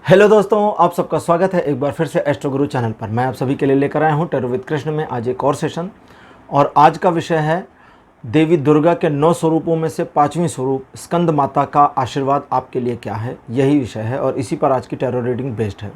Hello दोस्तों, आप सबका स्वागत है एक बार फिर से एस्ट्रो गुरु चैनल पर। मैं आप सभी के लिए लेकर आया हूं टैरो विद कृष्ण में आज एक और सेशन। और आज का विषय है देवी दुर्गा के 9 स्वरूपों में से 5वें स्वरूप स्कंद माता का आशीर्वाद आपके लिए क्या है, यही विषय है और इसी पर आज की टैरो रीडिंग बेस्ड है।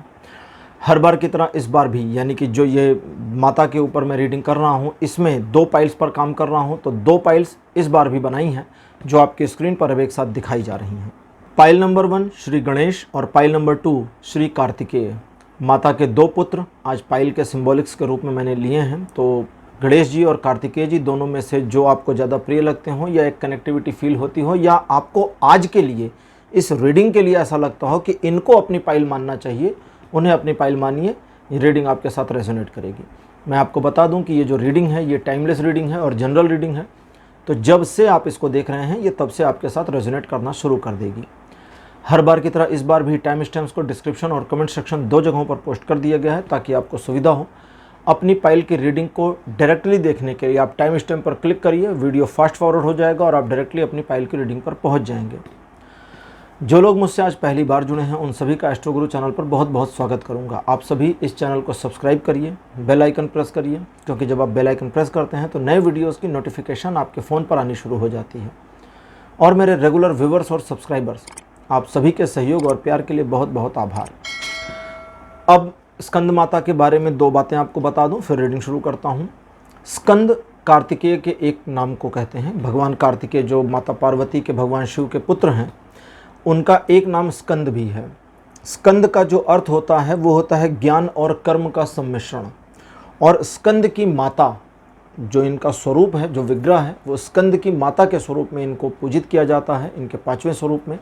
हर बार की तरह इस बार भी, यानी कि जो ये माता के ऊपर मैं रीडिंग कर रहा हूँ, इसमें 2 पाइल्स पर काम कर रहा हूँ। तो 2 पाइल्स इस बार भी बनाई हैं जो आपकी स्क्रीन पर अब एक साथ दिखाई जा रही हैं। पाइल नंबर 1 श्री गणेश और पाइल नंबर 2 श्री कार्तिकेय। माता के 2 पुत्र आज पाइल के सिंबॉलिक्स के रूप में मैंने लिए हैं। तो गणेश जी और कार्तिकेय जी दोनों में से जो आपको ज़्यादा प्रिय लगते हो या एक कनेक्टिविटी फील होती हो या आपको आज के लिए इस रीडिंग के लिए ऐसा लगता हो कि इनको अपनी पाइल मानना चाहिए, उन्हें अपनी पाइल मानिए। ये रीडिंग आपके साथ रेजोनेट करेगी। मैं आपको बता दूं कि ये जो रीडिंग है ये टाइमलेस रीडिंग है और जनरल रीडिंग है। तो जब से आप इसको देख रहे हैं ये तब से आपके साथ रेजोनेट करना शुरू कर देगी। हर बार की तरह इस बार भी टाइम स्टैम्प्स को डिस्क्रिप्शन और कमेंट सेक्शन 2 जगहों पर पोस्ट कर दिया गया है ताकि आपको सुविधा हो। अपनी पाइल की रीडिंग को डायरेक्टली देखने के लिए आप टाइम स्टैम्प पर क्लिक करिए, वीडियो फास्ट फॉरवर्ड हो जाएगा और आप डायरेक्टली अपनी पाइल की रीडिंग पर पहुंच जाएंगे। जो लोग मुझसे आज पहली बार जुड़े हैं उन सभी का एस्ट्रो गुरु चैनल पर बहुत बहुत स्वागत करूंगा। आप सभी इस चैनल को सब्सक्राइब करिए, बेल आइकन प्रेस करिए, क्योंकि जब आप बेल आइकन प्रेस करते हैं तो नए वीडियोज़ की नोटिफिकेशन आपके फ़ोन पर आनी शुरू हो जाती है। और मेरे रेगुलर व्यूवर्स और सब्सक्राइबर्स, आप सभी के सहयोग और प्यार के लिए बहुत बहुत आभार। अब स्कंद माता के बारे में 2 बातें आपको बता दूं, फिर रीडिंग शुरू करता हूं। स्कंद कार्तिकेय के एक नाम को कहते हैं। भगवान कार्तिकेय जो माता पार्वती के भगवान शिव के पुत्र हैं, उनका एक नाम स्कंद भी है। स्कंद का जो अर्थ होता है वो होता है ज्ञान और कर्म का सम्मिश्रण। और स्कंद की माता जो इनका स्वरूप है, जो विग्रह है, वो स्कंद की माता के स्वरूप में इनको पूजित किया जाता है, इनके 5वें स्वरूप में।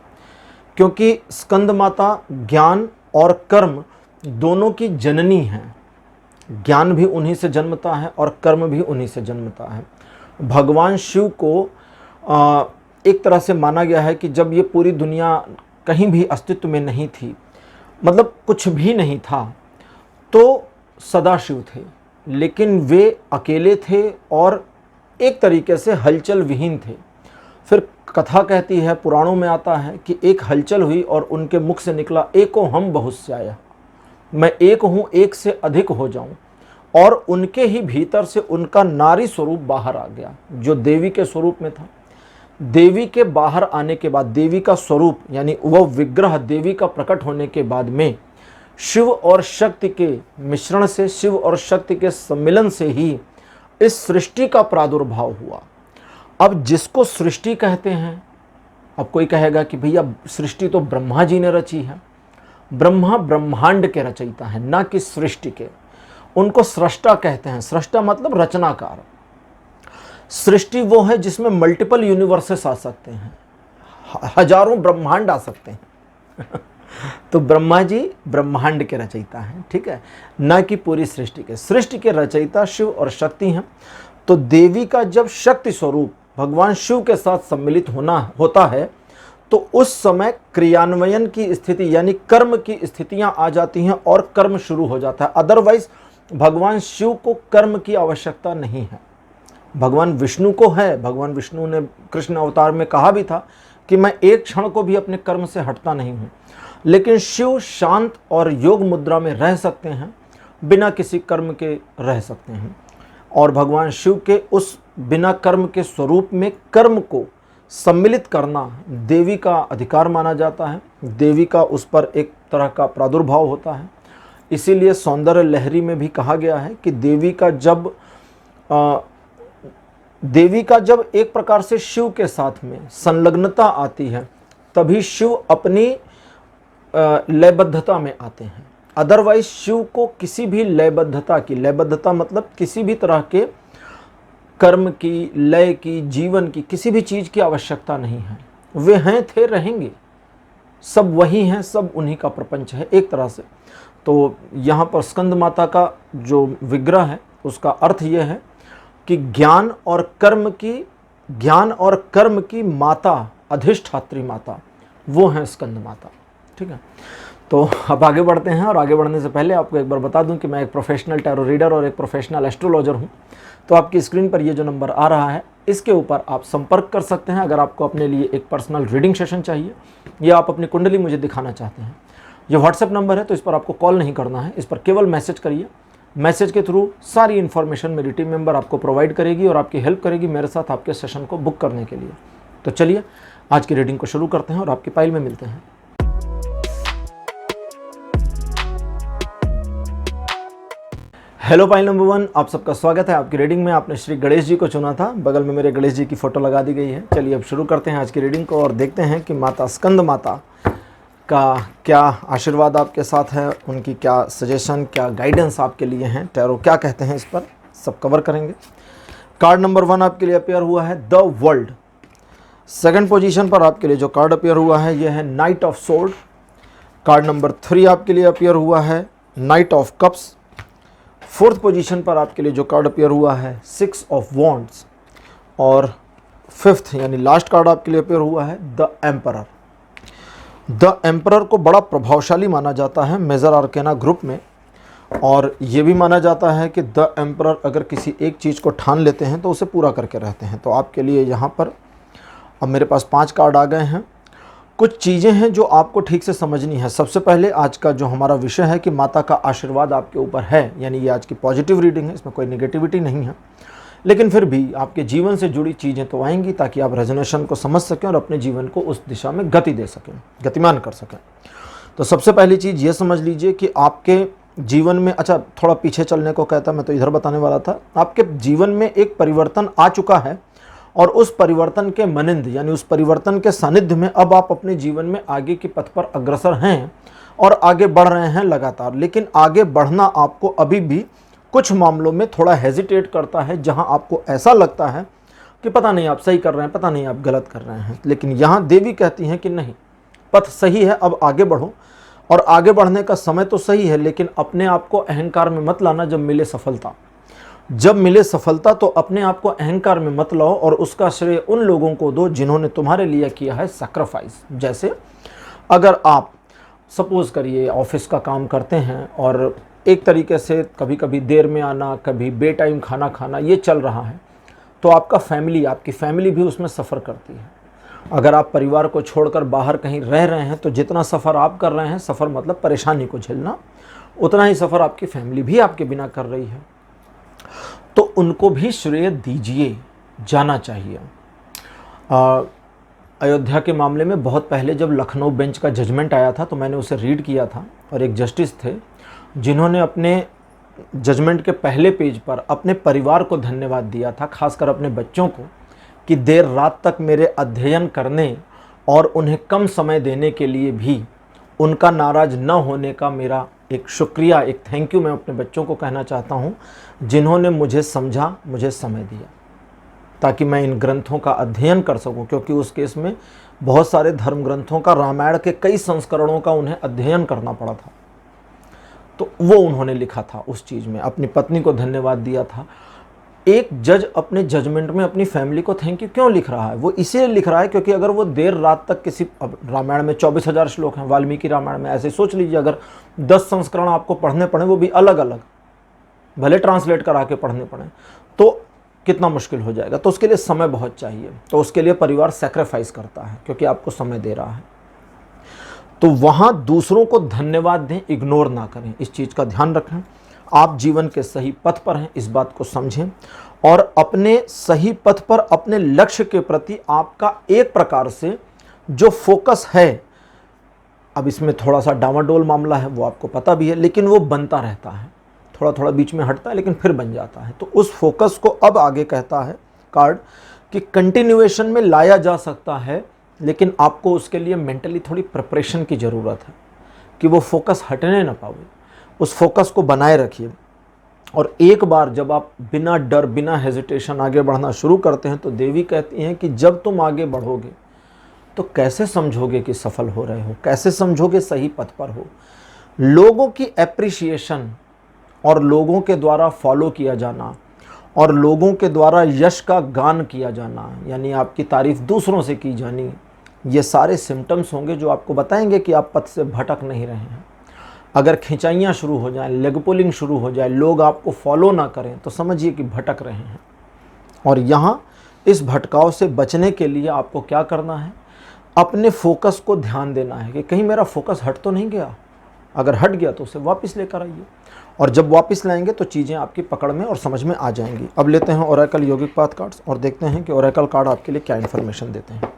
क्योंकि स्कंद माता ज्ञान और कर्म दोनों की जननी है। ज्ञान भी उन्हीं से जन्मता है और कर्म भी उन्हीं से जन्मता है। भगवान शिव को एक तरह से माना गया है कि जब ये पूरी दुनिया कहीं भी अस्तित्व में नहीं थी, मतलब कुछ भी नहीं था, तो सदाशिव थे, लेकिन वे अकेले थे और एक तरीके से हलचल विहीन थे। फिर कथा कहती है, पुराणों में आता है कि एक हलचल हुई और उनके मुख से निकला, एको हम बहुश्याय, मैं एक हूँ, एक से अधिक हो जाऊं। और उनके ही भीतर से उनका नारी स्वरूप बाहर आ गया जो देवी के स्वरूप में था। देवी के बाहर आने के बाद, देवी का स्वरूप यानी वह विग्रह देवी का प्रकट होने के बाद में शिव और शक्ति के मिश्रण से, शिव और शक्ति के सम्मिलन से ही इस सृष्टि का प्रादुर्भाव हुआ। अब जिसको सृष्टि कहते हैं, अब कोई कहेगा कि भैया सृष्टि तो ब्रह्मा जी ने रची है। ब्रह्मा ब्रह्मांड के रचयिता हैं, ना कि सृष्टि के। उनको सृष्टा कहते हैं। सृष्टा मतलब रचनाकार। सृष्टि वो है जिसमें मल्टीपल यूनिवर्सेस आ सकते हैं, हजारों ब्रह्मांड आ सकते हैं। तो ब्रह्मा जी ब्रह्मांड के रचयिता हैं, ठीक है, ना कि पूरी सृष्टि के। सृष्टि के रचयिता शिव और शक्ति हैं। तो देवी का जब शक्ति स्वरूप भगवान शिव के साथ सम्मिलित होता है तो उस समय क्रियान्वयन की स्थिति यानी कर्म की स्थितियां आ जाती हैं और कर्म शुरू हो जाता है। अदरवाइज भगवान शिव को कर्म की आवश्यकता नहीं है, भगवान विष्णु को है। भगवान विष्णु ने कृष्ण अवतार में कहा भी था कि मैं एक क्षण को भी अपने कर्म से हटता नहीं हूँ। लेकिन शिव शांत और योग मुद्रा में रह सकते हैं, बिना किसी कर्म के रह सकते हैं। और भगवान शिव के उस बिना कर्म के स्वरूप में कर्म को सम्मिलित करना देवी का अधिकार माना जाता है। देवी का उस पर एक तरह का प्रादुर्भाव होता है। इसीलिए सौंदर्य लहरी में भी कहा गया है कि देवी का जब एक प्रकार से शिव के साथ में संलग्नता आती है तभी शिव अपनी लयबद्धता में आते हैं। अदरवाइज शिव को किसी भी लयबद्धता मतलब किसी भी तरह के कर्म की, लय की, जीवन की, किसी भी चीज़ की आवश्यकता नहीं है। वे हैं, थे, रहेंगे, सब वही हैं, सब उन्हीं का प्रपंच है एक तरह से। तो यहाँ पर स्कंद माता का जो विग्रह है उसका अर्थ ये है कि ज्ञान और कर्म की माता, अधिष्ठात्री माता, वो हैं स्कंद माता, ठीक है। तो अब आगे बढ़ते हैं और आगे बढ़ने से पहले आपको एक बार बता दूं कि मैं एक प्रोफेशनल टैरो रीडर और एक प्रोफेशनल एस्ट्रोलॉजर हूं। तो आपकी स्क्रीन पर ये जो नंबर आ रहा है इसके ऊपर आप संपर्क कर सकते हैं अगर आपको अपने लिए एक पर्सनल रीडिंग सेशन चाहिए या आप अपनी कुंडली मुझे दिखाना चाहते हैं, ये व्हाट्सएप नंबर है, तो इस पर आपको कॉल नहीं करना है, इस पर केवल मैसेज करिए। मैसेज के थ्रू सारी इन्फॉर्मेशन मेरी टीम मेंबर आपको प्रोवाइड करेगी और आपकी हेल्प करेगी मेरे साथ आपके सेशन को बुक करने के लिए। तो चलिए आज की रीडिंग को शुरू करते हैं और आपकी पाइल में मिलते हैं। हेलो पाइल नंबर 1, आप सबका स्वागत है आपकी रीडिंग में। आपने श्री गणेश जी को चुना था, बगल में मेरे गणेश जी की फोटो लगा दी गई है। चलिए अब शुरू करते हैं आज की रीडिंग को और देखते हैं कि माता स्कंद माता का क्या आशीर्वाद आपके साथ है, उनकी क्या सजेशन, क्या गाइडेंस आपके लिए हैं, टैरो क्या कहते हैं, इस पर सब कवर करेंगे। कार्ड नंबर 1 आपके लिए अपेयर हुआ है द वर्ल्ड। सेकंड पोजीशन पर आपके लिए जो कार्ड अपेयर हुआ है ये है night of sword. Card number 3 आपके लिए अपेयर हुआ है night of cups. Fourth position पर आपके लिए जो कार्ड अपेयर हुआ है 6 ऑफ वॉन्ड्स। और फिफ्थ यानी लास्ट कार्ड आपके लिए अपेयर हुआ है द एम्परर। द एम्परर को बड़ा प्रभावशाली माना जाता है मेजर आर्केना ग्रुप में, और ये भी माना जाता है कि द एम्परर अगर किसी एक चीज़ को ठान लेते हैं तो उसे पूरा करके रहते हैं। तो आपके लिए यहाँ पर अब मेरे पास 5 कार्ड आ गए हैं। कुछ चीज़ें हैं जो आपको ठीक से समझनी है। सबसे पहले आज का जो हमारा विषय है कि माता का आशीर्वाद आपके ऊपर है, यानी ये आज की पॉजिटिव रीडिंग है, इसमें कोई नेगेटिविटी नहीं है, लेकिन फिर भी आपके जीवन से जुड़ी चीज़ें तो आएंगी ताकि आप रेजोनेशन को समझ सकें और अपने जीवन को उस दिशा में गति दे सकें, गतिमान कर सकें। तो सबसे पहली चीज़ ये समझ लीजिए कि आपके जीवन में, अच्छा थोड़ा पीछे चलने को कहता, मैं तो इधर बताने वाला था, आपके जीवन में एक परिवर्तन आ चुका है और उस परिवर्तन के मनिंद यानी उस परिवर्तन के सानिध्य में अब आप अपने जीवन में आगे के पथ पर अग्रसर हैं और आगे बढ़ रहे हैं लगातार। लेकिन आगे बढ़ना आपको अभी भी कुछ मामलों में थोड़ा हेजिटेट करता है, जहां आपको ऐसा लगता है कि पता नहीं आप सही कर रहे हैं, पता नहीं आप गलत कर रहे हैं। लेकिन यहाँ देवी कहती हैं कि नहीं, पथ सही है, अब आगे बढ़ो। और आगे बढ़ने का समय तो सही है, लेकिन अपने आप को अहंकार में मत लाना। जब मिले सफलता तो अपने आप को अहंकार में मत लाओ और उसका श्रेय उन लोगों को दो जिन्होंने तुम्हारे लिए किया है सैक्रिफाइस। जैसे अगर आप सपोज करिए ऑफिस का काम करते हैं और एक तरीके से कभी कभी देर में आना, कभी बे टाइम खाना खाना, ये चल रहा है, तो आपकी फैमिली भी उसमें सफ़र करती है। अगर आप परिवार को छोड़कर बाहर कहीं रह रहे हैं तो जितना सफ़र आप कर रहे हैं, सफ़र मतलब परेशानी को झेलना, उतना ही सफ़र आपकी फैमिली भी आपके बिना कर रही है। तो उनको भी श्रेय दीजिए, जाना चाहिए। अयोध्या के मामले में बहुत पहले जब लखनऊ बेंच का जजमेंट आया था तो मैंने उसे रीड किया था, और एक जस्टिस थे जिन्होंने अपने जजमेंट के पहले पेज पर अपने परिवार को धन्यवाद दिया था, खासकर अपने बच्चों को, कि देर रात तक मेरे अध्ययन करने और उन्हें कम समय देने के लिए भी उनका नाराज़ न होने का मेरा एक शुक्रिया, एक थैंक यू मैं अपने बच्चों को कहना चाहता हूँ, जिन्होंने मुझे समझा, मुझे समय दिया, ताकि मैं इन ग्रंथों का अध्ययन कर सकूं। क्योंकि उस केस में बहुत सारे धर्म ग्रंथों का, रामायण के कई संस्करणों का उन्हें अध्ययन करना पड़ा था। तो वो उन्होंने लिखा था उस चीज़ में, अपनी पत्नी को धन्यवाद दिया था। एक जज अपने जजमेंट में अपनी फैमिली को थैंक यू क्यों लिख रहा है? वो इसलिए लिख रहा है क्योंकि अगर वो देर रात तक किसी, अब रामायण में 24,000 श्लोक हैं, वाल्मीकि रामायण में, ऐसे सोच लीजिए अगर 10 संस्करण आपको पढ़ने पड़े, वो भी अलग अलग, भले ट्रांसलेट करा के पढ़ने पड़े, तो कितना मुश्किल हो जाएगा। तो उसके लिए समय बहुत चाहिए, तो उसके लिए परिवार सैक्रिफाइस करता है क्योंकि आपको समय दे रहा है। तो वहाँ दूसरों को धन्यवाद दें, इग्नोर ना करें, इस चीज़ का ध्यान रखें। आप जीवन के सही पथ पर हैं, इस बात को समझें, और अपने सही पथ पर, अपने लक्ष्य के प्रति आपका एक प्रकार से जो फोकस है, अब इसमें थोड़ा सा डामाडोल मामला है, वो आपको पता भी है, लेकिन वो बनता रहता है, थोड़ा थोड़ा बीच में हटता है लेकिन फिर बन जाता है। तो उस फोकस को अब आगे कहता है कार्ड कि कंटिन्यूएशन में लाया जा सकता है, लेकिन आपको उसके लिए मेंटली थोड़ी प्रिपरेशन की ज़रूरत है कि वो फोकस हटने ना पावे। उस फोकस को बनाए रखिए, और एक बार जब आप बिना डर, बिना हेजिटेशन आगे बढ़ना शुरू करते हैं तो देवी कहती हैं कि जब तुम आगे बढ़ोगे तो कैसे समझोगे कि सफल हो रहे हो, कैसे समझोगे सही पथ पर हो। लोगों की एप्रिसिएशन और लोगों के द्वारा फॉलो किया जाना और लोगों के द्वारा यश का गान किया जाना, यानी आपकी तारीफ दूसरों से की जानी, ये सारे सिम्टम्स होंगे जो आपको बताएंगे कि आप पथ से भटक नहीं रहे हैं। अगर खिंचाइयाँ शुरू हो जाएं, लेग पुलिंग शुरू हो जाए, लोग आपको फॉलो ना करें, तो समझिए कि भटक रहे हैं। और यहाँ इस भटकाव से बचने के लिए आपको क्या करना है? अपने फोकस को ध्यान देना है कि कहीं मेरा फोकस हट तो नहीं गया, अगर हट गया तो उसे वापस लेकर आइए, और जब वापस लाएंगे तो चीज़ें आपकी पकड़ में और समझ में आ जाएंगी। अब लेते हैं ओरेकल यौगिक पाथ कार्ड्स और देखते हैं कि ओरेकल कार्ड आपके लिए क्या इन्फॉर्मेशन देते हैं।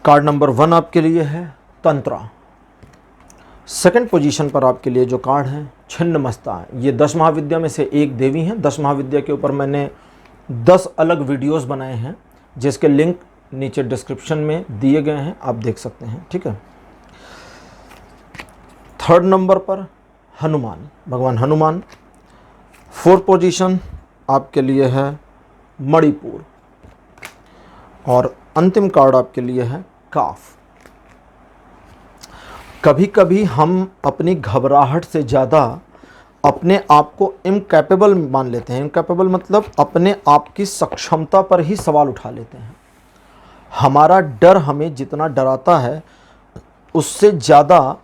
कार्ड नंबर 1 आपके लिए है तंत्रा। सेकंड पोजीशन पर आपके लिए जो कार्ड है छिन्नमस्ता। ये 10 महाविद्या में से एक देवी हैं। 10 महाविद्या के ऊपर मैंने 10 अलग वीडियोस बनाए हैं, जिसके लिंक नीचे डिस्क्रिप्शन में दिए गए हैं, आप देख सकते हैं, ठीक है। थर्ड नंबर पर हनुमान, भगवान हनुमान। फोर्थ पोजीशन आपके लिए है मणिपुर, और अंतिम कार्ड आपके लिए है काफ। कभी कभी हम अपनी घबराहट से ज़्यादा अपने आप को इनकैपेबल मान लेते हैं। इनकैपेबल मतलब अपने आप की सक्षमता पर ही सवाल उठा लेते हैं। हमारा डर हमें जितना डराता है उससे ज़्यादा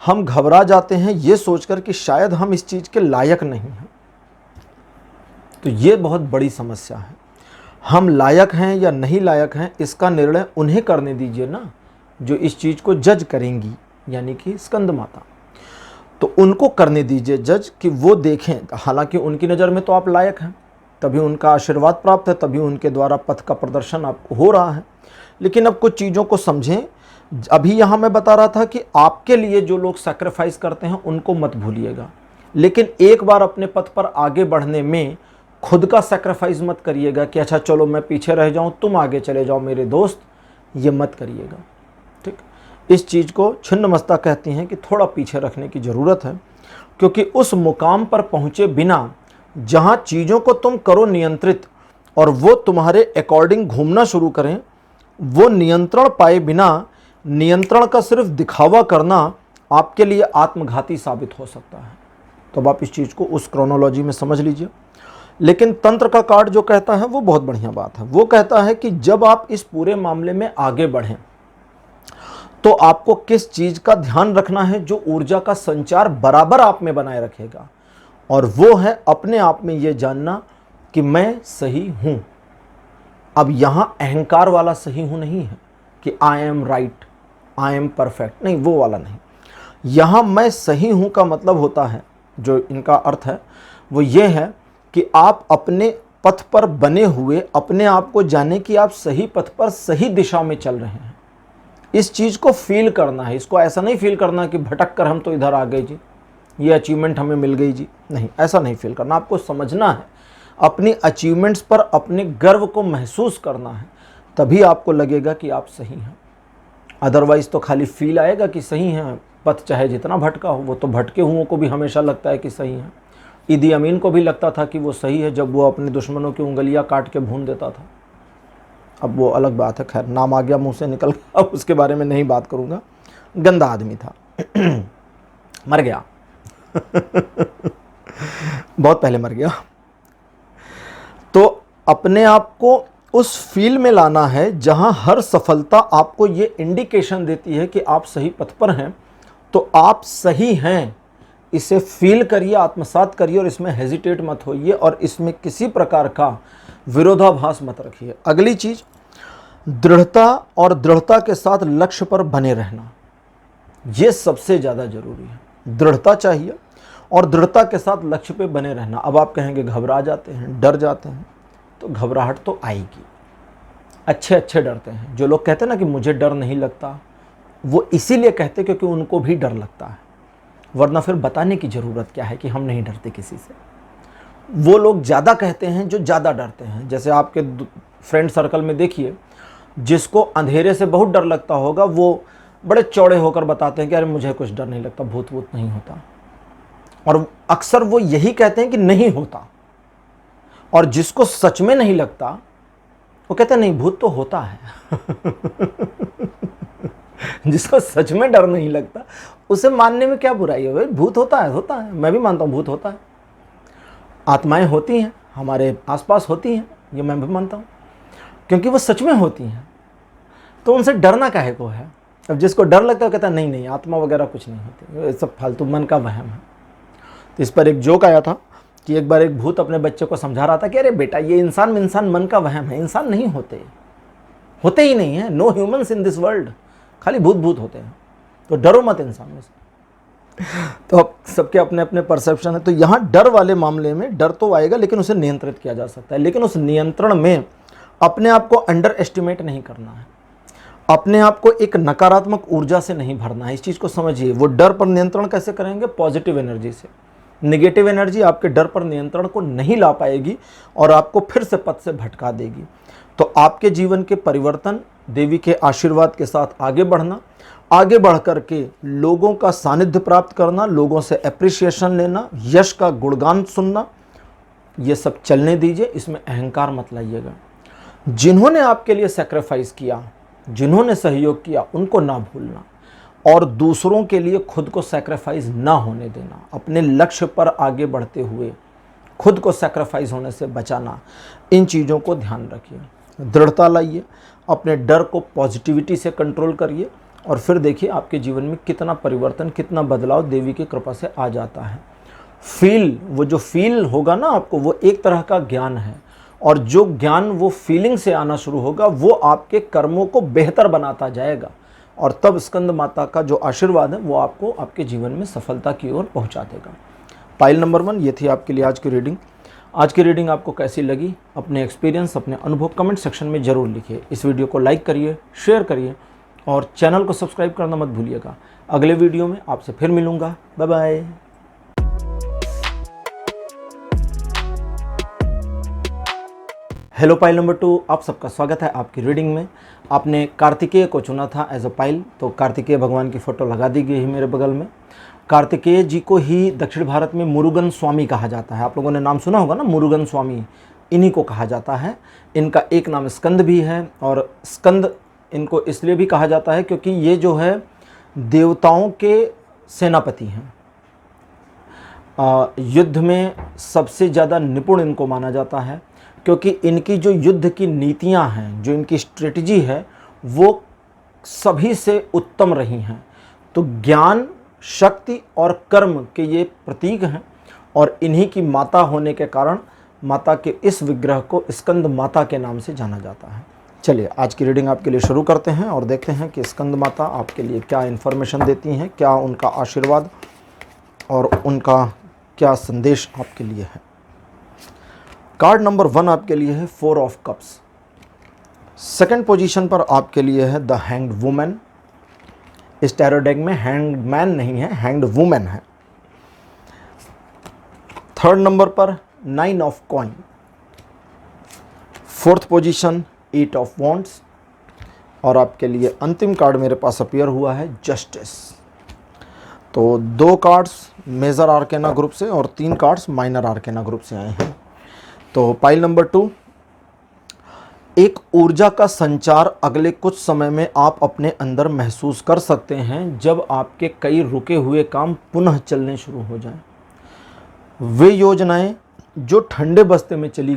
हम घबरा जाते हैं ये सोचकर कि शायद हम इस चीज़ के लायक नहीं हैं। तो ये बहुत बड़ी समस्या है। हम लायक हैं या नहीं लायक हैं इसका निर्णय उन्हें करने दीजिए ना, जो इस चीज़ को जज करेंगी, यानी कि स्कंद माता। तो उनको करने दीजिए जज, कि वो देखें। हालांकि उनकी नज़र में तो आप लायक हैं, तभी उनका आशीर्वाद प्राप्त है, तभी उनके द्वारा पथ का प्रदर्शन आपको हो रहा है। लेकिन अब कुछ चीज़ों को समझें। अभी यहाँ मैं बता रहा था कि आपके लिए जो लोग सैक्रिफाइस करते हैं उनको मत भूलिएगा, लेकिन एक बार अपने पथ पर आगे बढ़ने में खुद का सैक्रिफाइस मत करिएगा कि अच्छा चलो मैं पीछे रह जाऊँ, तुम आगे चले जाओ मेरे दोस्त, ये मत करिएगा, ठीक। इस चीज़ को छिन्नमस्ता कहती हैं कि थोड़ा पीछे रखने की ज़रूरत है, क्योंकि उस मुकाम पर पहुँचे बिना जहाँ चीज़ों को तुम करो नियंत्रित और वो तुम्हारे अकॉर्डिंग घूमना शुरू करें, वो नियंत्रण पाए बिना नियंत्रण का सिर्फ दिखावा करना आपके लिए आत्मघाती साबित हो सकता है। तो अब आप इस चीज़ को उस क्रोनोलॉजी में समझ लीजिए। लेकिन तंत्र का कार्ड जो कहता है वो बहुत बढ़िया बात है। वो कहता है कि जब आप इस पूरे मामले में आगे बढ़ें तो आपको किस चीज़ का ध्यान रखना है जो ऊर्जा का संचार बराबर आप में बनाए रखेगा, और वो है अपने आप में ये जानना कि मैं सही हूँ। अब यहाँ अहंकार वाला सही हूँ नहीं है कि I am right, I am perfect, नहीं, वो वाला नहीं। यहाँ मैं सही हूँ का मतलब होता है, जो इनका अर्थ है वो ये है कि आप अपने पथ पर बने हुए अपने आप को जाने कि आप सही पथ पर सही दिशा में चल रहे हैं। इस चीज़ को फील करना है। इसको ऐसा नहीं फील करना कि भटक कर हम तो इधर आ गए जी, ये अचीवमेंट हमें मिल गई जी, नहीं, ऐसा नहीं फील करना। आपको समझना है, अपनी अचीवमेंट्स पर अपने गर्व को महसूस करना है, तभी आपको लगेगा कि आप सही हैं। अदरवाइज़ तो खाली फील आएगा कि सही हैं, पथ चाहे जितना भटका हो। वो तो भटके हुओं को भी हमेशा लगता है कि सही हैं। ईदी अमीन को भी लगता था कि वो सही है जब वो अपने दुश्मनों की उंगलियां काट के भून देता था। अब वो अलग बात है, खैर नाम आ गया मुंह से निकल गया, अब उसके बारे में नहीं बात करूंगा। गंदा आदमी था मर गया बहुत पहले मर गया। तो अपने आप को उस फील में लाना है जहां हर सफलता आपको ये इंडिकेशन देती है कि आप सही पथ पर हैं, तो आप सही हैं। इसे फील करिए, आत्मसात करिए, और इसमें हेजिटेट मत होइए, और इसमें किसी प्रकार का विरोधाभास मत रखिए। अगली चीज, दृढ़ता, और दृढ़ता के साथ लक्ष्य पर बने रहना, यह सबसे ज़्यादा जरूरी है। दृढ़ता चाहिए और दृढ़ता के साथ लक्ष्य पे बने रहना। अब आप कहेंगे घबरा जाते हैं, डर जाते हैं, तो घबराहट तो आएगी। अच्छे अच्छे डरते हैं। जो लोग कहते हैं ना कि मुझे डर नहीं लगता, वो इसीलिए कहते क्योंकि उनको भी डर लगता है, वरना फिर बताने की ज़रूरत क्या है कि हम नहीं डरते किसी से। वो लोग ज़्यादा कहते हैं जो ज़्यादा डरते हैं। जैसे आपके फ्रेंड सर्कल में देखिए, जिसको अंधेरे से बहुत डर लगता होगा, वो बड़े चौड़े होकर बताते हैं कि अरे मुझे कुछ डर नहीं लगता, भूत वूत नहीं होता। और अक्सर वो यही कहते हैं कि नहीं होता। और जिसको सच में नहीं लगता, वो कहते हैं नहीं, भूत तो होता है जिसको सच में डर नहीं लगता, उसे मानने में क्या बुराई है? भाई भूत होता है, होता है, मैं भी मानता हूँ भूत होता है, आत्माएं होती हैं, हमारे आसपास होती हैं, ये मैं भी मानता हूँ, क्योंकि वो सच में होती हैं। तो उनसे डरना काहे को है? अब जिसको डर लगता है कहता है नहीं नहीं, आत्मा वगैरह कुछ नहीं होती, ये सब फालतू मन का वहम है। तो इस पर एक जोक आया था कि एक बार एक भूत अपने बच्चे को समझा रहा था कि अरे बेटा, ये इंसान मन का वहम है, इंसान नहीं होते ही नहीं है, no humans in this world, खाली भूत होते हैं, तो डरो मत इंसानों से। तो अब सबके अपने अपने परसेप्शन है। तो यहाँ डर वाले मामले में डर तो आएगा, लेकिन उसे नियंत्रित किया जा सकता है, लेकिन उस नियंत्रण में अपने आप को अंडर एस्टिमेट नहीं करना है, अपने आप को एक नकारात्मक ऊर्जा से नहीं भरना है। इस चीज़ को समझिए। वो डर पर नियंत्रण कैसे करेंगे? पॉजिटिव एनर्जी से। नेगेटिव एनर्जी आपके डर पर नियंत्रण को नहीं ला पाएगी और आपको फिर से पथ से भटका देगी। तो आपके जीवन के परिवर्तन, देवी के आशीर्वाद के साथ आगे बढ़ना, आगे बढ़ करके लोगों का सानिध्य प्राप्त करना, लोगों से एप्रिसिएशन लेना, यश का गुणगान सुनना, ये सब चलने दीजिए। इसमें अहंकार मत लाइएगा। जिन्होंने आपके लिए सैक्रिफाइस किया, जिन्होंने सहयोग किया, उनको ना भूलना, और दूसरों के लिए खुद को सैक्रिफाइस ना होने देना। अपने लक्ष्य पर आगे बढ़ते हुए खुद को सैक्रिफाइस होने से बचाना, इन चीज़ों को ध्यान रखिए। दृढ़ता लाइए, अपने डर को पॉजिटिविटी से कंट्रोल करिए, और फिर देखिए आपके जीवन में कितना परिवर्तन, कितना बदलाव देवी की कृपा से आ जाता है। वो जो फील होगा ना आपको, वो एक तरह का ज्ञान है, और जो ज्ञान वो फीलिंग से आना शुरू होगा, वो आपके कर्मों को बेहतर बनाता जाएगा, और तब स्कंद माता का जो आशीर्वाद है वो आपको आपके जीवन में सफलता की ओर पहुंचा देगा। पाइल नंबर 1, ये थी आपके लिए आज की रीडिंग। आज की रीडिंग आपको कैसी लगी? अपने एक्सपीरियंस, अपने अनुभव कमेंट सेक्शन में ज़रूर लिखिए। इस वीडियो को लाइक करिए, शेयर करिए, और चैनल को सब्सक्राइब करना मत भूलिएगा। अगले वीडियो में आपसे फिर मिलूँगा। Bye bye. Hello pile number 2, आप सबका स्वागत है आपकी रीडिंग में। आपने कार्तिकेय को चुना था एज अ पाइल, तो कार्तिकेय भगवान की फ़ोटो लगा दी गई है मेरे बगल में। कार्तिकेय जी को ही दक्षिण भारत में मुरुगन स्वामी कहा जाता है। आप लोगों ने नाम सुना होगा ना, मुरुगन स्वामी, इन्हीं को कहा जाता है। इनका एक नाम स्कंद भी है, और स्कंद इनको इसलिए भी कहा जाता है क्योंकि ये जो है देवताओं के सेनापति हैं। युद्ध में सबसे ज़्यादा निपुण इनको माना जाता है, क्योंकि इनकी जो युद्ध की नीतियां हैं, जो इनकी स्ट्रेटजी है, वो सभी से उत्तम रही हैं। तो ज्ञान, शक्ति और कर्म के ये प्रतीक हैं, और इन्हीं की माता होने के कारण माता के इस विग्रह को स्कंद माता के नाम से जाना जाता है। चलिए आज की रीडिंग आपके लिए शुरू करते हैं और देखते हैं कि स्कंद माता आपके लिए क्या इन्फॉर्मेशन देती हैं, क्या उनका आशीर्वाद और उनका क्या संदेश आपके लिए है। कार्ड नंबर 1 आपके लिए है 4 ऑफ कप्स। सेकंड पोजीशन पर आपके लिए है द हैंग्ड वुमेन। इस टैरो डेक में हैंग्ड मैन नहीं है, हैंग्ड वुमेन है। थर्ड नंबर पर 9 of coin. Fourth position 8 of wands, और आपके लिए अंतिम कार्ड मेरे पास अपीयर हुआ है जस्टिस। तो 2 कार्ड्स मेजर आर्केना ग्रुप से और 3 कार्ड्स माइनर आर्केना ग्रुप से आए हैं। तो पाइल नंबर 2, एक ऊर्जा का संचार अगले कुछ समय में आप अपने अंदर महसूस कर सकते हैं, जब आपके कई रुके हुए काम पुनः चलने शुरू हो जाएं। वे योजनाएं जो ठंडे बस्ते में चली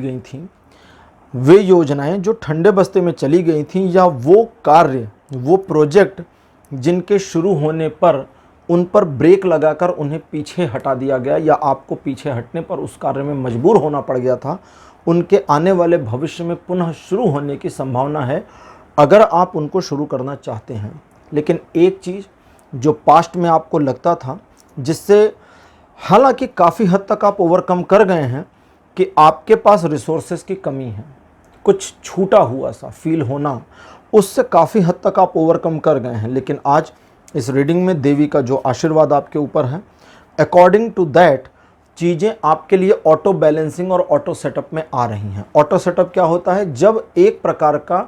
गई थीं, या वो कार्य, वो प्रोजेक्ट जिनके शुरू होने पर उन पर ब्रेक लगाकर उन्हें पीछे हटा दिया गया, या आपको पीछे हटने पर उस कार्य में मजबूर होना पड़ गया था, उनके आने वाले भविष्य में पुनः शुरू होने की संभावना है, अगर आप उनको शुरू करना चाहते हैं। लेकिन एक चीज़ जो पास्ट में आपको लगता था, जिससे हालांकि काफ़ी हद तक आप ओवरकम कर गए हैं, कि आपके पास रिसोर्सेज की कमी है, कुछ छूटा हुआ सा फील होना, उससे काफ़ी हद तक आप ओवरकम कर गए हैं। लेकिन आज इस रीडिंग में देवी का जो आशीर्वाद आपके ऊपर है, अकॉर्डिंग टू दैट चीज़ें आपके लिए ऑटो बैलेंसिंग और ऑटो सेटअप में आ रही हैं। ऑटो सेटअप क्या होता है? जब एक प्रकार का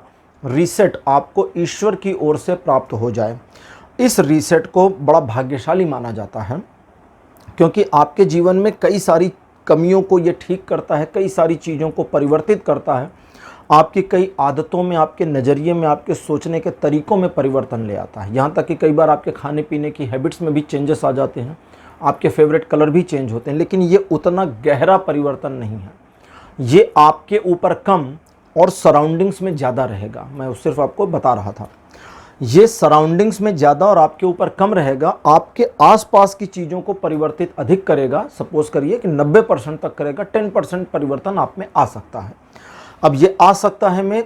रीसेट आपको ईश्वर की ओर से प्राप्त हो जाए। इस रीसेट को बड़ा भाग्यशाली माना जाता है, क्योंकि आपके जीवन में कई सारी कमियों को ये ठीक करता है, कई सारी चीज़ों को परिवर्तित करता है, आपकी कई आदतों में, आपके नज़रिए में, आपके सोचने के तरीक़ों में परिवर्तन ले आता है। यहाँ तक कि कई बार आपके खाने पीने की हैबिट्स में भी चेंजेस आ जाते हैं, आपके फेवरेट कलर भी चेंज होते हैं, लेकिन ये उतना गहरा परिवर्तन नहीं है। ये आपके ऊपर कम और सराउंडिंग्स में ज़्यादा रहेगा। मैं सिर्फ आपको बता रहा था। ये सराउंडिंग्स में ज़्यादा और आपके ऊपर कम रहेगा, आपके आसपास की चीज़ों को परिवर्तित अधिक करेगा। सपोज करिए कि 90% तक करेगा, 10% परिवर्तन आप में आ सकता है। अब ये आ सकता है में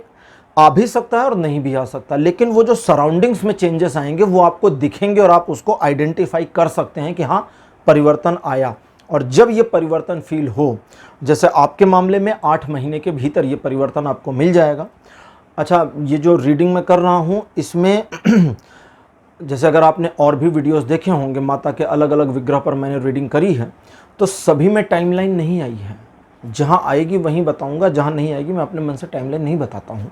आ भी सकता है और नहीं भी आ सकता, लेकिन वो जो सराउंडिंग्स में चेंजेस आएंगे वो आपको दिखेंगे और आप उसको आइडेंटिफाई कर सकते हैं कि हाँ परिवर्तन आया। और जब ये परिवर्तन फील हो, जैसे आपके मामले में 8 महीने के भीतर ये परिवर्तन आपको मिल जाएगा। अच्छा, ये जो रीडिंग मैं कर रहा हूँ इसमें जैसे अगर आपने और भी वीडियोस देखे होंगे, माता के अलग अलग विग्रह पर मैंने रीडिंग करी है, तो सभी में टाइमलाइन नहीं आई है। जहाँ आएगी वहीं बताऊंगा, जहाँ नहीं आएगी मैं अपने मन से टाइमलाइन नहीं बताता हूँ।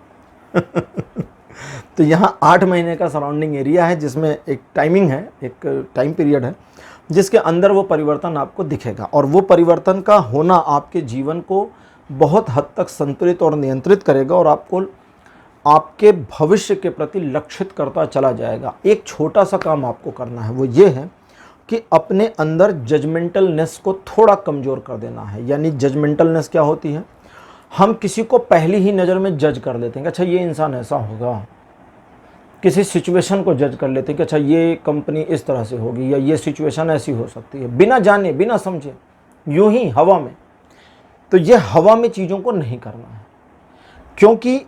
तो यहाँ 8 महीने का सराउंडिंग एरिया है जिसमें एक टाइमिंग है, एक टाइम पीरियड है जिसके अंदर वो परिवर्तन आपको दिखेगा। और वो परिवर्तन का होना आपके जीवन को बहुत हद तक संतुलित और नियंत्रित करेगा और आपको आपके भविष्य के प्रति लक्षित करता चला जाएगा। एक छोटा सा काम आपको करना है, वो ये है कि अपने अंदर जजमेंटलनेस को थोड़ा कमज़ोर कर देना है। यानी जजमेंटलनेस क्या होती है? हम किसी को पहली ही नज़र में जज कर लेते हैं कि अच्छा ये इंसान ऐसा होगा, किसी सिचुएशन को जज कर लेते हैं कि अच्छा ये कंपनी इस तरह से होगी या ये सिचुएशन ऐसी हो सकती है, बिना जाने बिना समझे, यूं ही हवा में। तो ये हवा में चीज़ों को नहीं करना है, क्योंकि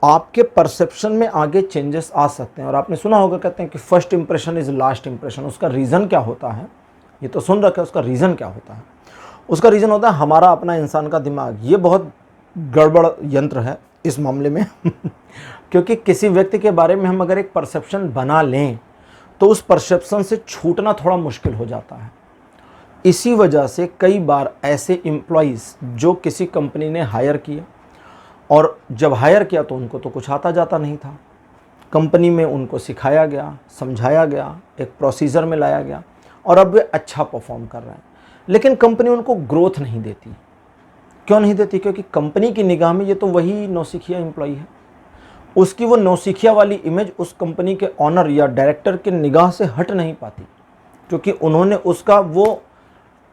आपके परसेप्शन में आगे चेंजेस आ सकते हैं। और आपने सुना होगा, कहते हैं कि first impression is last impression. उसका रीज़न क्या होता है? ये तो सुन रखा है, उसका रीज़न क्या होता है? उसका रीज़न होता है हमारा अपना इंसान का दिमाग। ये बहुत गड़बड़ यंत्र है इस मामले में क्योंकि किसी व्यक्ति के बारे में हम अगर एक परसेप्शन बना लें तो उस परसेप्शन से छूटना थोड़ा मुश्किल हो जाता है। इसी वजह से कई बार ऐसे एम्प्लॉइज़ जो किसी कंपनी ने हायर किया, और जब हायर किया तो उनको तो कुछ आता जाता नहीं था, कंपनी में उनको सिखाया गया, समझाया गया, एक प्रोसीजर में लाया गया और अब वे अच्छा परफॉर्म कर रहे हैं, लेकिन कंपनी उनको ग्रोथ नहीं देती। क्यों नहीं देती? क्योंकि कंपनी की निगाह में ये तो वही नौसिखिया एम्प्लॉई है। उसकी वो नौसिखिया वाली इमेज उस कंपनी के ऑनर या डायरेक्टर के निगाह से हट नहीं पाती, क्योंकि उन्होंने उसका वो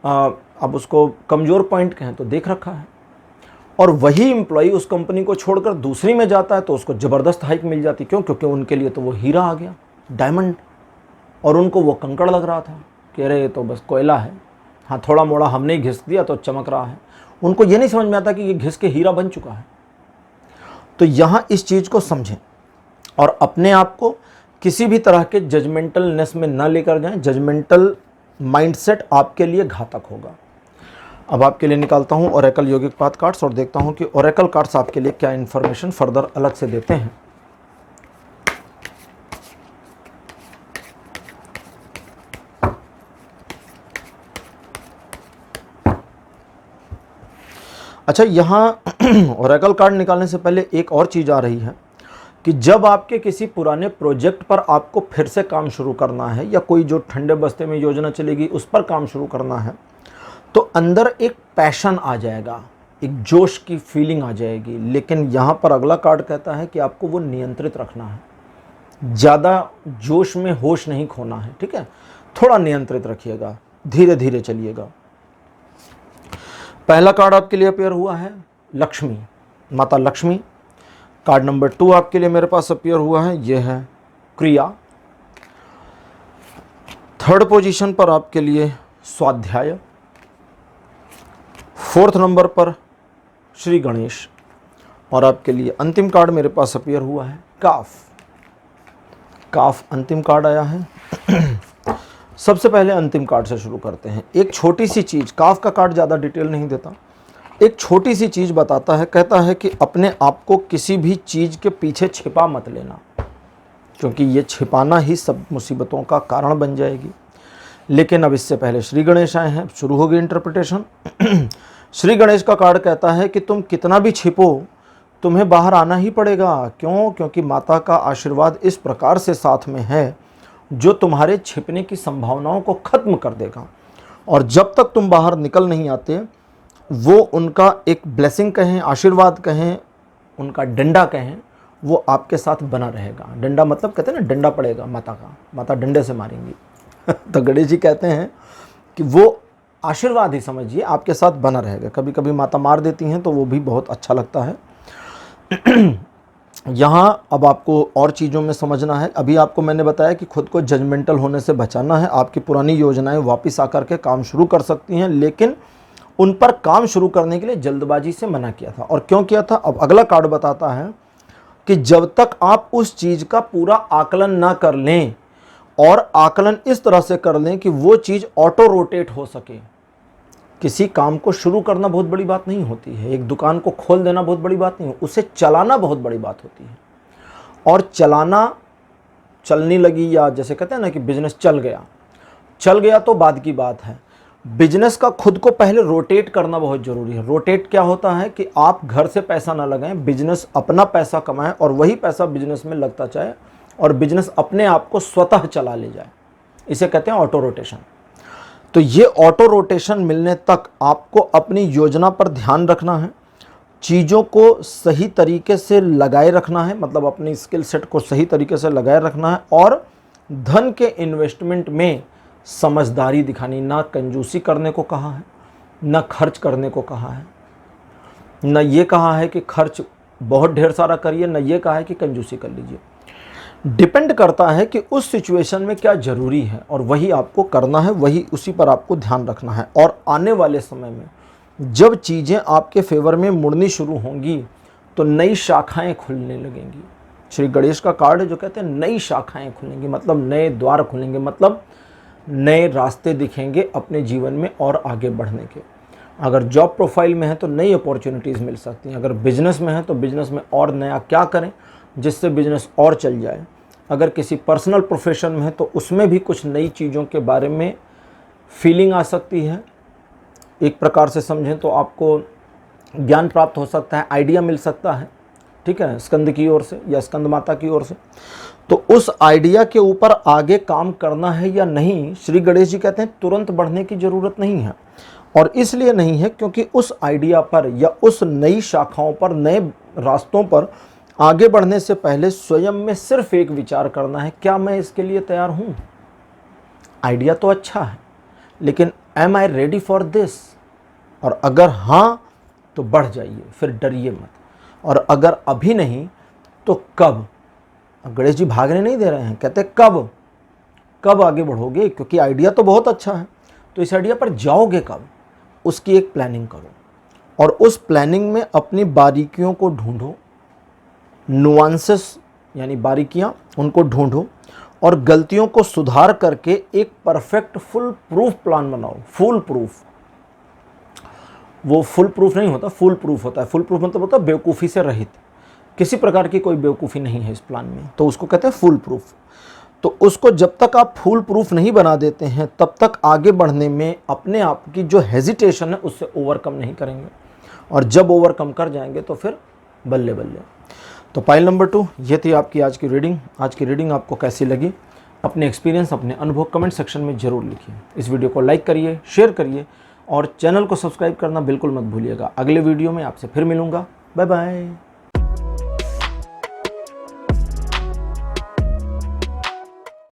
अब उसको कमज़ोर पॉइंट कहें तो देख रखा है। और वही एम्प्लॉई उस कंपनी को छोड़कर दूसरी में जाता है तो उसको ज़बरदस्त हाइक मिल जाती। क्यों? क्योंकि उनके लिए तो वो हीरा आ गया, डायमंड, और उनको वो कंकड़ लग रहा था कि अरे ये तो बस कोयला है, हाँ थोड़ा मोड़ा हमने ही घिस दिया तो चमक रहा है। उनको ये नहीं समझ में आता कि ये घिस के हीरा बन चुका है। तो यहाँ इस चीज़ को समझें और अपने आप को किसी भी तरह के जजमेंटलनेस में ना लेकर जाएं। जजमेंटल माइंडसेट आपके लिए घातक होगा। अब आपके लिए निकालता हूँ ओरेकल योगिक पाथ कार्ड्स और देखता हूँ कि ओरेकल कार्ड्स आपके लिए क्या इन्फॉर्मेशन फर्दर अलग से देते हैं। अच्छा, यहाँ ओरेकल कार्ड निकालने से पहले एक और चीज़ आ रही है कि जब आपके किसी पुराने प्रोजेक्ट पर आपको फिर से काम शुरू करना है या कोई जो ठंडे बस्ते में योजना चलेगी उस पर काम शुरू करना है, तो अंदर एक पैशन आ जाएगा, एक जोश की फीलिंग आ जाएगी। लेकिन यहाँ पर अगला कार्ड कहता है कि आपको वो नियंत्रित रखना है, ज़्यादा जोश में होश नहीं खोना है, ठीक है? थोड़ा नियंत्रित रखिएगा, धीरे धीरे चलिएगा। पहला कार्ड आपके लिए अपेयर हुआ है लक्ष्मी, माता लक्ष्मी। कार्ड नंबर 2 आपके लिए मेरे पास अपेयर हुआ है, यह है क्रिया। थर्ड पोजीशन पर आपके लिए स्वाध्याय। फोर्थ नंबर पर श्री गणेश। और आपके लिए अंतिम कार्ड मेरे पास अपेयर हुआ है काफ। काफ अंतिम कार्ड आया है। सबसे पहले अंतिम कार्ड से शुरू करते हैं। एक छोटी सी चीज़, काफ का कार्ड ज़्यादा डिटेल नहीं देता, एक छोटी सी चीज़ बताता है। कहता है कि अपने आप को किसी भी चीज़ के पीछे छिपा मत लेना, क्योंकि ये छिपाना ही सब मुसीबतों का कारण बन जाएगी। लेकिन अब इससे पहले श्री गणेश आए हैं, शुरू होगी इंटरप्रिटेशन। श्री गणेश का कार्ड कहता है कि तुम कितना भी छिपो, तुम्हें बाहर आना ही पड़ेगा। क्यों? क्योंकि माता का आशीर्वाद इस प्रकार से साथ में है जो तुम्हारे छिपने की संभावनाओं को ख़त्म कर देगा। और जब तक तुम बाहर निकल नहीं आते, वो उनका एक ब्लेसिंग कहें, आशीर्वाद कहें, उनका डंडा कहें, वो आपके साथ बना रहेगा। डंडा मतलब कहते हैं ना, डंडा पड़ेगा माता का, माता डंडे से मारेंगी। तो गणेश जी कहते हैं कि वो आशीर्वाद ही समझिए आपके साथ बना रहेगा। कभी कभी माता मार देती हैं तो वो भी बहुत अच्छा लगता है। यहाँ अब आपको और चीज़ों में समझना है। अभी आपको मैंने बताया कि खुद को जजमेंटल होने से बचाना है। आपकी पुरानी योजनाएं वापस आकर के काम शुरू कर सकती हैं, लेकिन उन पर काम शुरू करने के लिए जल्दबाजी से मना किया था। और क्यों किया था, अब अगला कार्ड बताता है कि जब तक आप उस चीज़ का पूरा आकलन ना कर लें, और आकलन इस तरह से कर लें कि वो चीज़ ऑटो रोटेट हो सके। किसी काम को शुरू करना बहुत बड़ी बात नहीं होती है, एक दुकान को खोल देना बहुत बड़ी बात नहीं है, उसे चलाना बहुत बड़ी बात होती है। और चलाना, चलने लगी, या जैसे कहते हैं ना कि बिजनेस चल गया तो बाद की बात है। बिजनेस का खुद को पहले रोटेट करना बहुत ज़रूरी है। रोटेट क्या होता है कि आप घर से पैसा ना लगाएं, बिजनेस अपना पैसा कमाएं और वही पैसा बिजनेस में लगता जाए और बिजनेस अपने आप को स्वतः चला ले जाए। इसे कहते हैं ऑटो रोटेशन। तो ये ऑटो रोटेशन मिलने तक आपको अपनी योजना पर ध्यान रखना है, चीज़ों को सही तरीके से लगाए रखना है, मतलब अपनी स्किल सेट को सही तरीके से लगाए रखना है, और धन के इन्वेस्टमेंट में समझदारी दिखानी। ना कंजूसी करने को कहा है, ना खर्च करने को कहा है, ना ये कहा है कि खर्च बहुत ढेर सारा करिए, ना ये कहा है कि कंजूसी कर लीजिए। डिपेंड करता है कि उस सिचुएशन में क्या ज़रूरी है और वही आपको करना है, वही उसी पर आपको ध्यान रखना है। और आने वाले समय में जब चीज़ें आपके फेवर में मुड़नी शुरू होंगी तो नई शाखाएं खुलने लगेंगी। श्री गणेश का कार्ड है जो कहते हैं नई शाखाएं खुलेंगी, मतलब नए द्वार खुलेंगे, मतलब नए रास्ते दिखेंगे अपने जीवन में और आगे बढ़ने के। अगर जॉब प्रोफाइल में है तो नई अपॉर्चुनिटीज़ मिल सकती हैं। अगर बिजनेस में है तो बिजनेस में और नया क्या करें जिससे बिजनेस और चल जाए। अगर किसी पर्सनल प्रोफेशन में है तो उसमें भी कुछ नई चीज़ों के बारे में फीलिंग आ सकती है। एक प्रकार से समझें तो आपको ज्ञान प्राप्त हो सकता है, आइडिया मिल सकता है, ठीक है, स्कंद की ओर से या स्कंद माता की ओर से। तो उस आइडिया के ऊपर आगे काम करना है या नहीं, श्री गणेश जी कहते हैं तुरंत बढ़ने की ज़रूरत नहीं है। और इसलिए नहीं है क्योंकि उस आइडिया पर या उस नई शाखाओं पर, नए रास्तों पर आगे बढ़ने से पहले स्वयं में सिर्फ एक विचार करना है, क्या मैं इसके लिए तैयार हूँ? आइडिया तो अच्छा है, लेकिन am I ready for this? और अगर हाँ तो बढ़ जाइए, फिर डरिए मत। और अगर अभी नहीं तो कब? गणेश जी भागने नहीं दे रहे हैं, कहते कब आगे बढ़ोगे, क्योंकि आइडिया तो बहुत अच्छा है, तो इस आइडिया पर जाओगे कब, उसकी एक प्लानिंग करो। और उस प्लानिंग में अपनी बारीकियों को ढूंढो, नुआंसेस यानी बारीकियां, उनको ढूंढो और गलतियों को सुधार करके एक परफेक्ट फुल प्रूफ प्लान बनाओ। फुल प्रूफ, वो फुल प्रूफ नहीं होता, फुल प्रूफ होता है। फुल प्रूफ मतलब होता है बेवकूफ़ी से रहित, किसी प्रकार की कोई बेवकूफ़ी नहीं है इस प्लान में, तो उसको कहते हैं फुल प्रूफ। तो उसको जब तक आप फुल प्रूफ नहीं बना देते हैं तब तक आगे बढ़ने में अपने आप की जो हेजिटेशन है उससे ओवरकम नहीं करेंगे, और जब ओवरकम कर जाएंगे तो फिर बल्ले बल्ले। तो पाइल नंबर 2 ये थी आपकी आज की रीडिंग। आज की रीडिंग आपको कैसी लगी, अपने एक्सपीरियंस, अपने अनुभव कमेंट सेक्शन में ज़रूर लिखिए। इस वीडियो को लाइक करिए, शेयर करिए और चैनल को सब्सक्राइब करना बिल्कुल मत भूलिएगा। अगले वीडियो में आपसे फिर मिलूँगा। Bye bye.